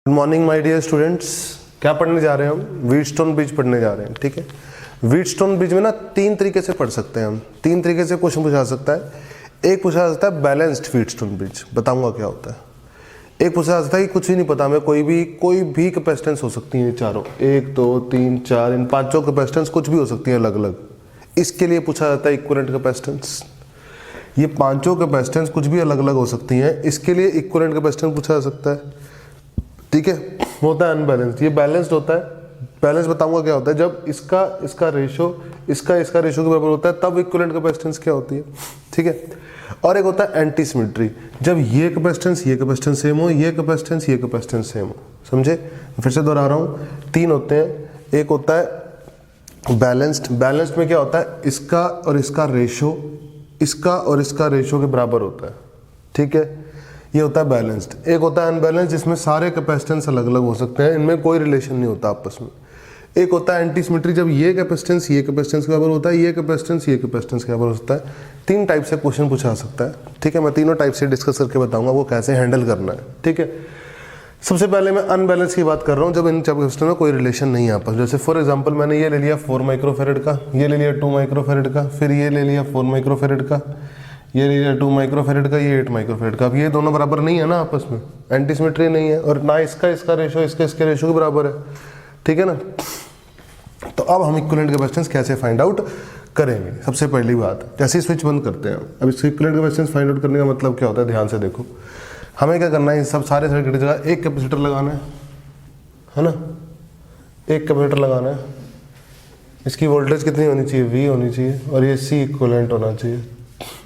Good morning my dear students. क्या पढ़ने जा रहे हैं हम? व्हीटस्टोन ब्रिज पढ़ने जा रहे हैं। ठीक है, व्हीटस्टोन ब्रिज में ना तीन तरीके से पढ़ सकते हैं हम, तीन तरीके से क्वेश्चन पूछा सकता है। एक पूछा सकता है बैलेंस्ड व्हीटस्टोन ब्रिज, बताऊंगा क्या होता है। एक पूछा सकता है कि कुछ ही नहीं पता हमें, कोई भी कैपेसिटेंस हो सकती है, चारों 1 2 3 4 इन पांचों कैपेसिटेंस कुछ भी हो सकती है अलग अलग। इसके लिए पूछा जाता है इक्विवेलेंट कैपेसिटेंस। ये पांचों कैपेसिटेंस कुछ भी अलग अलग हो सकती हैं, इसके लिए इक्विवेलेंट कैपेसिटेंस पूछा जा सकता है। ठीक है, होता है अनबैलेंस्ड, ये बैलेंस्ड होता है। बैलेंस बताऊंगा क्या होता है, जब इसका रेशो इसका रेशो के बराबर होता है तब इक्विवेलेंट कैपेसिटेंस क्या होती है। ठीक है, और एक होता है एंटी सिमेट्री, जब ये कैपेसिटेंस सेम हो, ये कैपेसिटेंस सेम हो। समझे? फिर से दोहरा रहा हूँ, तीन होते हैं। एक होता है बैलेंस्ड में क्या होता है, इसका और इसका रेशो के बराबर होता है। ठीक है, ये होता है बैलेंस्ड। एक होता है अनबैलेंस्ड, जिसमें सारे कैपेसिटेंस अलग अलग हो सकते हैं, इनमें कोई रिलेशन नहीं होता आपस में। एक होता है एंटी सिमेट्री, जब ये कैपेसिटेंस के बराबर होता है, ये कैपेसिटेंस के बराबर होता है। तीन टाइप से क्वेश्चन पूछा सकता है। ठीक है, मैं तीनों टाइप से डिस्कस करके बताऊंगा वो कैसे हैंडल करना है। ठीक है, सबसे पहले मैं अनबैलेंस की बात कर रहा हूँ, जब इन कैपेसिटर में कोई रिलेशन नहीं है आपस। जैसे फॉर एग्जांपल मैंने ये ले लिया 4 माइक्रोफेरेड का, ये ले लिया 2 माइक्रोफेरेड का, फिर ये ले लिया 4 माइक्रोफेरेड का, ये ले लिया 2 माइक्रोफेरेड का, ये 8 माइक्रोफेरेड का। अब ये दोनों बराबर नहीं है ना आपस में, एंटी सिमेट्री नहीं है, और ना इसका रेशो इसके रेशो के बराबर है। ठीक है ना, तो अब हम इक्विवेलेंट कैपेसिटेंस कैसे फाइंड आउट करेंगे? सबसे पहली बात, जैसे स्विच बंद करते हैं अब इसको इक्विवेलेंट कैपेसिटेंस फाइंड आउट करने का मतलब क्या होता है, ध्यान से देखो। हमें क्या करना है, इन सब सारे सर्किट की जगह एक कैपेसिटर लगाना है ना, एक कैपेसिटर लगाना है। इसकी वोल्टेज कितनी होनी चाहिए, V होनी चाहिए, और ये C इक्विवेलेंट होना चाहिए।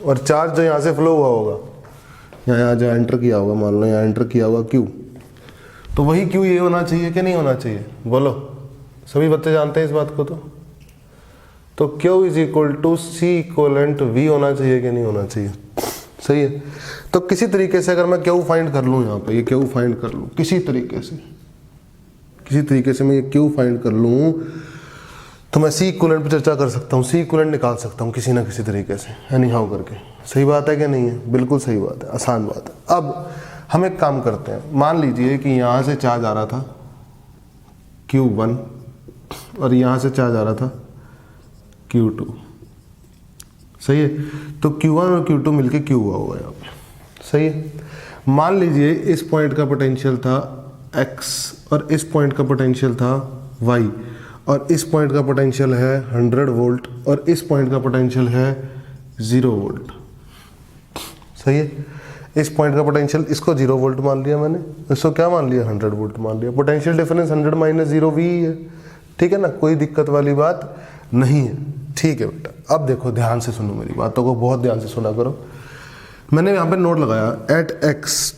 और चार्ज जो यहाँ से फ्लो हुआ होगा, यहाँ जो एंटर किया होगा, मान लो यहाँ एंटर किया होगा Q, तो वही Q ये होना चाहिए कि नहीं होना चाहिए? बोलो, सभी बच्चे जानते हैं इस बात को। तो Q is equal to C equivalent V होना चाहिए कि नहीं होना चाहिए? सही है। तो किसी तरीके से अगर मैं Q फाइंड कर लूँ, यहाँ पे ये Q फाइंड कर लूँ, किसी तरीके से मैं ये Q फाइंड कर लूँ, तो मैं C इक्विवेलेंट पर चर्चा कर सकता हूँ, C इक्विवेलेंट निकाल सकता हूँ किसी ना किसी तरीके से, एनी हाउ करके। सही बात है कि नहीं है? बिल्कुल सही बात है, आसान बात है। अब हम एक काम करते हैं, मान लीजिए कि यहाँ से चार्ज आ रहा था Q1 और यहाँ से चार्ज आ रहा था Q2। सही है, तो Q1 और Q2 मिलके Q हुआ होगा यहाँ पे। सही है, मान लीजिए इस पॉइंट का पोटेंशियल था X और इस पॉइंट का पोटेंशियल था Y, और इस पॉइंट का पोटेंशियल है 100 वोल्ट और इस पॉइंट का पोटेंशियल है 0 वोल्ट। सही है, इस पॉइंट का पोटेंशियल, इसको 0 वोल्ट मान लिया मैंने, इसको क्या मान लिया, 100 वोल्ट मान लिया। पोटेंशियल डिफरेंस 100 माइनस 0 V है। ठीक है ना, कोई दिक्कत वाली बात नहीं है। ठीक है बेटा, अब देखो ध्यान से सुनो, मेरी बातों को बहुत ध्यान से सुना करो। मैंने यहाँ पे नोट लगाया एट X,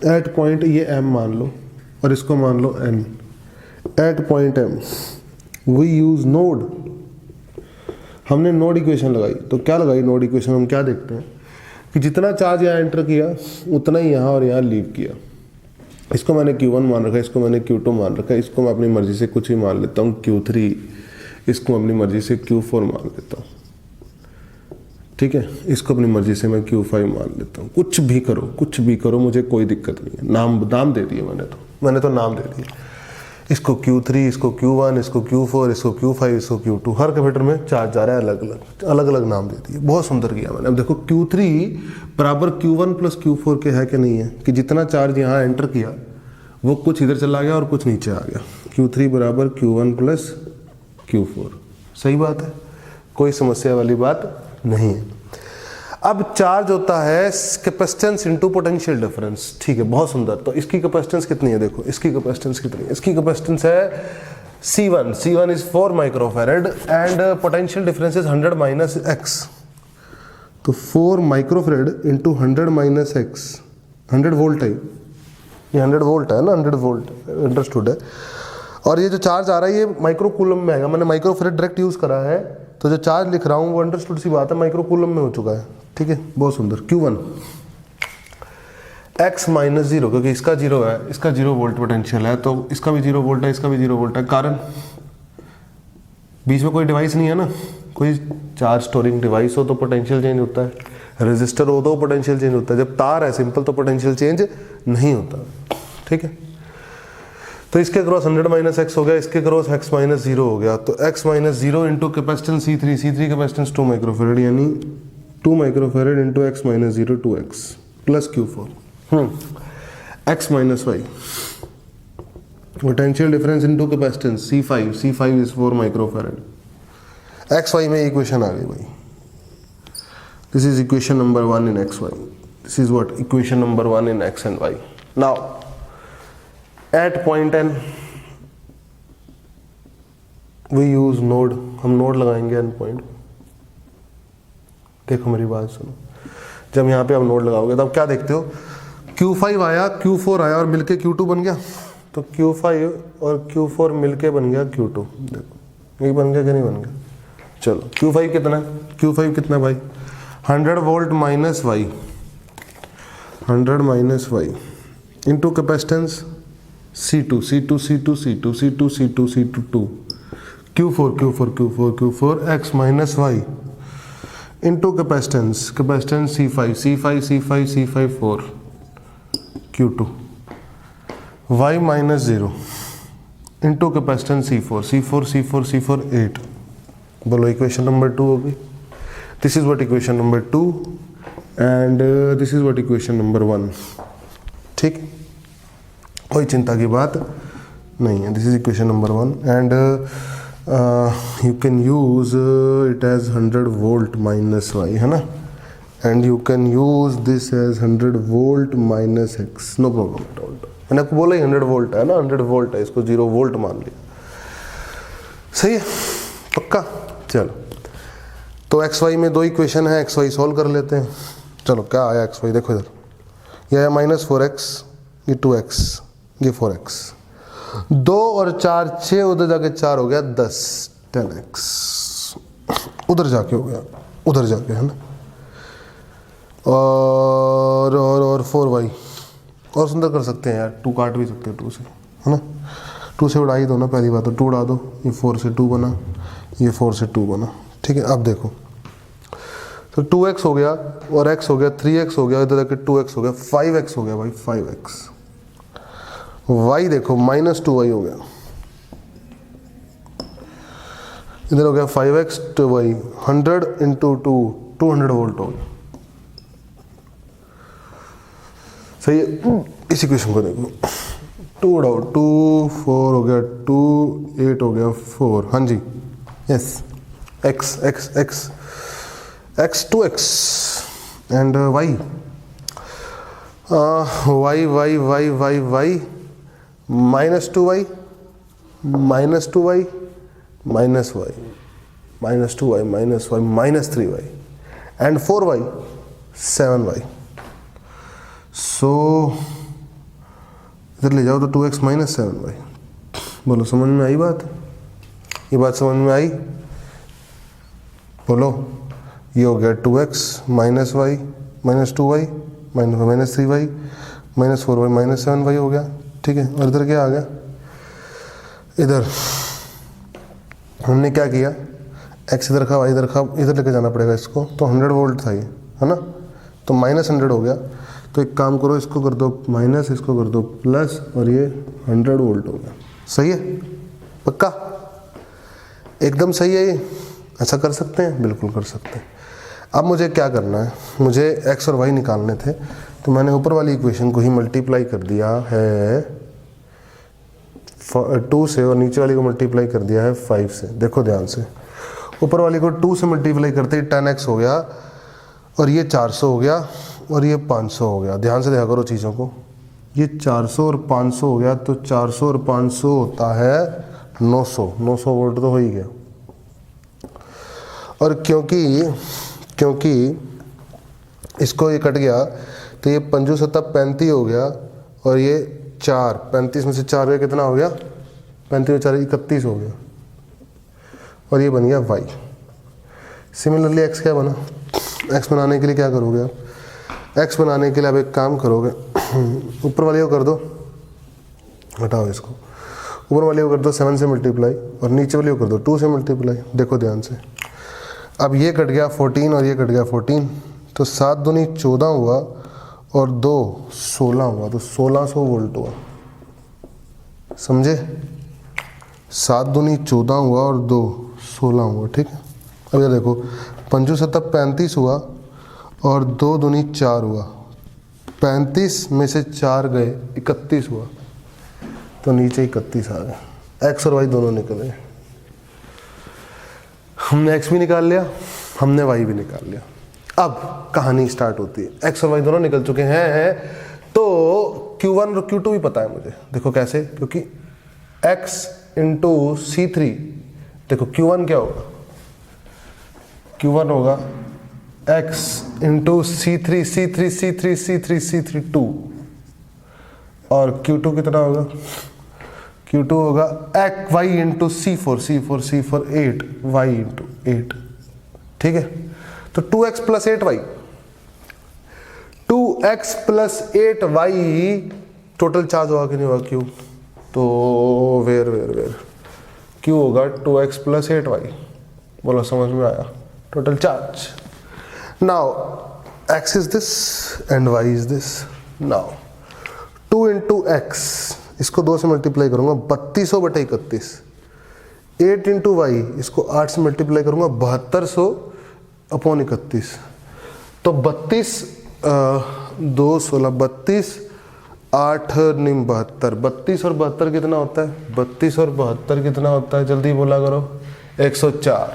एट पॉइंट ये M मान लो और इसको मान लो N। At point M we use node, हमने नोड इक्वेशन लगाई। तो क्या लगाई नोड इक्वेशन? हम क्या देखते हैं कि जितना चार्ज यहाँ एंटर किया उतना ही यहाँ और यहाँ लीव किया। इसको मैंने Q1 मान रखा है, इसको मैंने Q2 मान रखा है, इसको मैं अपनी मर्जी से कुछ भी मान लेता हूँ Q3, इसको अपनी मर्जी से Q4 मान लेता हूँ। ठीक है, इसको अपनी मर्जी से मैं Q5 मान लेता हूँ। कुछ भी करो, मुझे कोई दिक्कत नहीं है। नाम दे दिए मैंने तो नाम दे दिए। इसको Q3, इसको Q1, इसको Q4, इसको Q5, इसको Q2। हर कैपेसिटर में चार्ज जा रहा है अलग अलग नाम दे दिए। बहुत सुंदर किया मैंने। अब देखो Q3 बराबर Q1 प्लस Q4 के है कि नहीं है, कि जितना चार्ज यहाँ एंटर किया वो कुछ इधर चला गया और कुछ नीचे आ गया। Q3 बराबर Q1 प्लस Q4। सही बात है, कोई समस्या वाली बात नहीं है। अब चार्ज होता है कैपेसिटेंस इनटू पोटेंशियल डिफरेंस। ठीक है, बहुत सुंदर। तो इसकी कैपेसिटेंस कितनी है? देखो इसकी कैपेसिटेंस कितनी है, इसकी कैपेसिटेंस है C1 is 4 microfarad and potential difference is 100 minus X। तो 4 microfarad into 100 minus X, 100 volt है ये, 100 वोल्ट है ना, 100 वोल्ट अंडरस्टूड है। और ये जो चार्ज आ रहा है ये माइक्रो कूलम में आएगा, मैंने माइक्रोफेरेड डायरेक्ट यूज करा है, तो जो चार्ज लिख रहा हूँ वो अंडरस्टूड सी बात है, माइक्रो कूलम में हो चुका है। ठीक है, बहुत सुंदर। Q1 X माइनस 0, क्योंकि इसका 0 है, इसका 0 वोल्ट पोटेंशियल है, तो इसका भी 0 वोल्ट है, इसका भी 0 वोल्ट है। कारण बीच में कोई डिवाइस नहीं है ना, कोई चार्ज स्टोरिंग डिवाइस हो तो पोटेंशियल चेंज होता है, रेजिस्टर हो तो पोटेंशियल चेंज होता है। जब तार है सिंपल तो पोटेंशियल चेंज नहीं होता। ठीक है, तो इसके क्रॉस 100 माइनस एक्स हो गया, इसके क्रॉस एक्स माइनस 0 हो गया, तो x minus 0 into capacitance C3 capacitance 2 microfarad, यानी 2 microfarad into x minus 0 2x plus Q4 x minus y, potential difference into capacitance C5 is 4 microfarad, x y में equation आ गई भाई। This is equation number 1 in x y, this is what equation number 1 in x and y. Now at point n we use node, हम node लगाएंगे N point. देखो मेरी बात सुनो, जब यहाँ पे आप नोड लगाओगे तब क्या देखते हो, Q5 आया, Q4 आया और मिलके Q2 बन गया, तो Q5 और Q4 मिलके बन गया Q2। देखो ये बन गया कि नहीं बन गया। चलो Q5 कितना है, Q5 कितना भाई 100 volt minus y, 100 minus y into capacitance C2 Q4 x minus y into capacitance C5 4 Q2 y minus 0 into capacitance C4 8। बोलो इक्वेशन नंबर 2 होगी। This is what equation number 2 and this is what equation number 1। ठीक, कोई चिंता की बात नहीं है। This is equation number 1 and you can use it as 100 volt minus y, है ना, and you can use this as 100 volt minus x, no problem at all. मैंने आपको बोला ही 100 वोल्ट है ना, 100 वोल्ट है, इसको 0 वोल्ट मान लिया। सही है, पक्का। चलो तो एक्स वाई में 2 इक्वेशन है, एक्स वाई सॉल्व कर लेते हैं। चलो क्या आया एक्स वाई, देखो इधर यह है माइनस 4x, ये 2x, ये 4x, 2 और 4 6, उधर जाके 4 हो गया 10 10x, उधर जाके हो गया, उधर जाके, है ना, और 4y और सुंदर कर सकते हैं यार, 2 काट भी सकते हैं 2 से, है ना, 2 से उड़ा ही दो ना, पहली बात तो 2 उड़ा दो, ये 4 से 2 बना, ये 4 से 2 बना। ठीक है, अब देखो तो 2x हो गया और x हो गया, 3x हो गया, इधर जाके 2x हो गया, 5x हो गया भाई, 5x। y देखो माइनस 2y हो गया, इधर हो गया 5x 2y, 100 इंटू 2 200 वोल्ट हो गया। सही है, इस इक्वेशन को देखो, 2 उड़ाओ, 2 4 हो गया, 2 8 हो गया, 4, हाँ जी, yes, x x x x 2x and y minus 2y minus 2y minus y minus 2y minus y minus 3y and 4y 7y। so इधर ले जाओ तो 2x minus 7y। बोलो समझ में आई बात, ये बात समझ में आई, बोलो। ये हो गया 2x minus y minus 2y minus 3y minus 4y minus 7y हो गया। ठीक है, और इधर क्या आ गया, इधर हमने क्या किया, x इधर रखा, y इधर रखा, इधर लेके जाना पड़ेगा इसको, तो 100 वोल्ट था ये, है ना, तो माइनस 100 हो गया। तो एक काम करो, इसको कर दो माइनस, इसको कर दो प्लस, और ये 100 वोल्ट हो गया। सही है, पक्का, एकदम सही है ये। ऐसा कर सकते हैं, बिल्कुल कर सकते हैं। अब मुझे क्या करना है, मुझे x और y निकालने थे, तो मैंने ऊपर वाली इक्वेशन को ही मल्टीप्लाई कर दिया है 2 से, और नीचे वाली को मल्टीप्लाई कर दिया है 5 से। देखो ध्यान से, ऊपर वाली को 2 से मल्टीप्लाई करते ही 10x हो गया, और ये 400 हो गया, और ये 500 हो गया। ध्यान से देखा करो चीज़ों को, ये 400 और 500 हो गया, तो 400 और 500 होता है 900 वोल्ट तो हो ही गया। और क्योंकि इसको ये कट गया, तो ये 5 सत्ता 35 हो गया, और ये 4, 35 में से 4 गया, कितना हो गया, 35 में 4 31 हो गया, और ये बन गया y। सिमिलरली x क्या बना, x बनाने के लिए क्या करोगे आप, x बनाने के लिए आप एक काम करोगे, ऊपर वाले को कर दो, हटाओ इसको, ऊपर वाले को कर दो 7 से मल्टीप्लाई, और नीचे वाले को कर दो 2 से मल्टीप्लाई। देखो ध्यान से, अब ये कट गया 14 और ये कट गया 14, तो 7 दूनी 14 हुआ, और 2 16 हुआ, तो 1600 वोल्ट हुआ। समझे? 7 दूनी 14 हुआ और 2 16 हुआ, ठीक है। अब ये देखो 5 7 35 हुआ और 2 दूनी 4 हुआ, 35 में से 4 गए 31 हुआ, तो नीचे 31 आ गया। एक्स और वाई दोनों निकल गए। हमने एक्स भी निकाल लिया, हमने वाई भी निकाल लिया। अब कहानी स्टार्ट होती है। एक्स और वाई दोनों निकल चुके हैं, तो Q1 और Q2 भी पता है मुझे। देखो कैसे, क्योंकि x इंटू C3, देखो Q1 क्या होगा, Q1 होगा x into C3 C3 C3 C3 C3 2, और Q2 कितना होगा, Q2 होगा x y into C4 C4 C4 8 y into 8, ठीक है। तो 2x plus 8y, 2x plus 8y total charge होगा कि नहीं होगा Q, तो वेर Q होगा 2x प्लस 8y। बोलो समझ में आया? Total charge. Now x is this and y is this. Now 2 into x, इसको 2 से मल्टीप्लाई करूंगा 3200 बटे 31। 8 इंटू वाई, इसको 8 से मल्टीप्लाई करूंगा 7200 अपॉन 31। तो 32 2 16 32 8 9 72, 32 और 72 कितना होता है, 32 और 72 कितना होता है, जल्दी बोला करो, 104।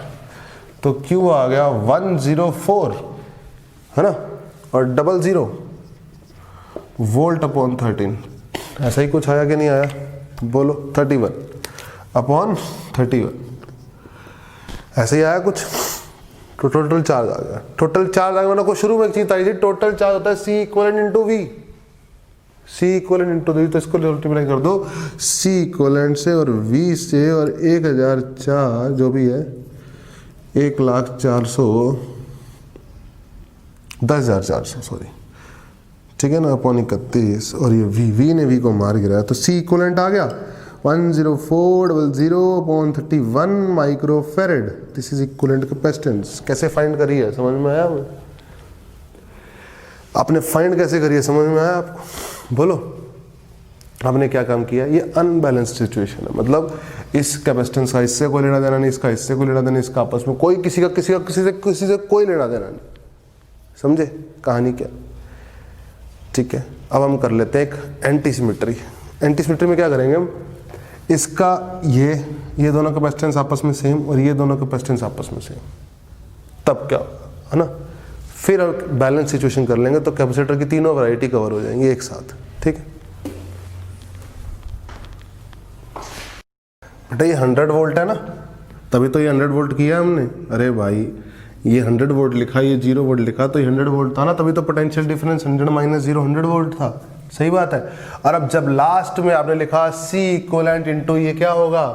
तो Q आ गया 104, है ना, और 00 वोल्ट अपॉन 13। ऐसा ही कुछ आया कि नहीं आया, बोलो 31 अपॉन 31, ऐसे ही आया कुछ। तो टोटल चार्ज आ गया। टोटल चार्ज आ गया, मैंने को शुरू में एक चीज आई थी, टोटल चार्ज होता है C equivalent into V, C equivalent into V, तो इसको मल्टीप्लाई कर दो C इक्वलेंट से और V से, और 1004 जो भी है 10,400 सॉरी, ठीक है ना, अपॉन 31, और ये V ने V को मार गिराया, तो C इक्वलेंट आ गया 10400 upon 31 microfarad. This is equivalent capacitance. कैसे फाइंड करी है, समझ में आया? आपने फाइंड कैसे करी है, समझ में आया आपको? बोलो आपने क्या काम किया? ये अनबैलेंस्ड सिचुएशन है, मतलब इस कैपेसिटेंस का इससे कोई लेना देना नहीं, इसका इससे कोई लेना देना, इसका आपस में कोई किसी से कोई लेना देना नहीं। समझे कहानी क्या? ठीक है, अब हम कर लेते हैं एक एंटी सिमेट्री। एंटी सिमेट्री में क्या करेंगे हम, इसका ये दोनों कैपेसिटेंस आपस में सेम और ये दोनों कैपेसिटेंस आपस में सेम, तब क्या होगा, है ना। फिर बैलेंस सिचुएशन कर लेंगे, तो कैपेसिटर की तीनों वैरायटी कवर हो जाएंगी एक साथ, ठीक है। बेटा ये 100 वोल्ट है ना, तभी तो ये 100 वोल्ट किया हमने। अरे भाई ये 100 वोल्ट लिखा, ये 0 वोल्ट लिखा, तो ये 100 वोल्ट था ना, तभी तो पोटेंशियल डिफरेंस 100 माइनस 0 100 वोल्ट था। सही बात है। और अब जब लास्ट में आपने लिखा C इक्वलेंट इंटू ये क्या होगा,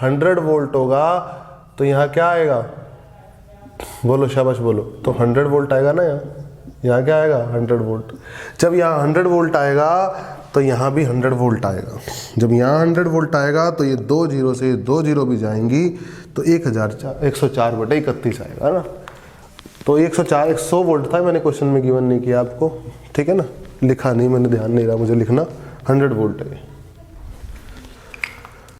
100 वोल्ट होगा, तो यहाँ क्या आएगा, बोलो शाबाश बोलो, तो 100 वोल्ट आएगा ना, यहाँ क्या आएगा 100 वोल्ट। जब यहाँ 100 वोल्ट आएगा तो यहाँ भी 100 वोल्ट आएगा। जब यहाँ 100 वोल्ट आएगा तो ये 2 जीरो से 2 जीरो भी जाएंगी, तो 104 बटे 31 आएगा ना। तो 100 वोल्ट था, मैंने क्वेश्चन में गिवन नहीं किया आपको, ठीक है ना, लिखा नहीं, मैंने ध्यान नहीं रहा मुझे लिखना, 100 वोल्ट है।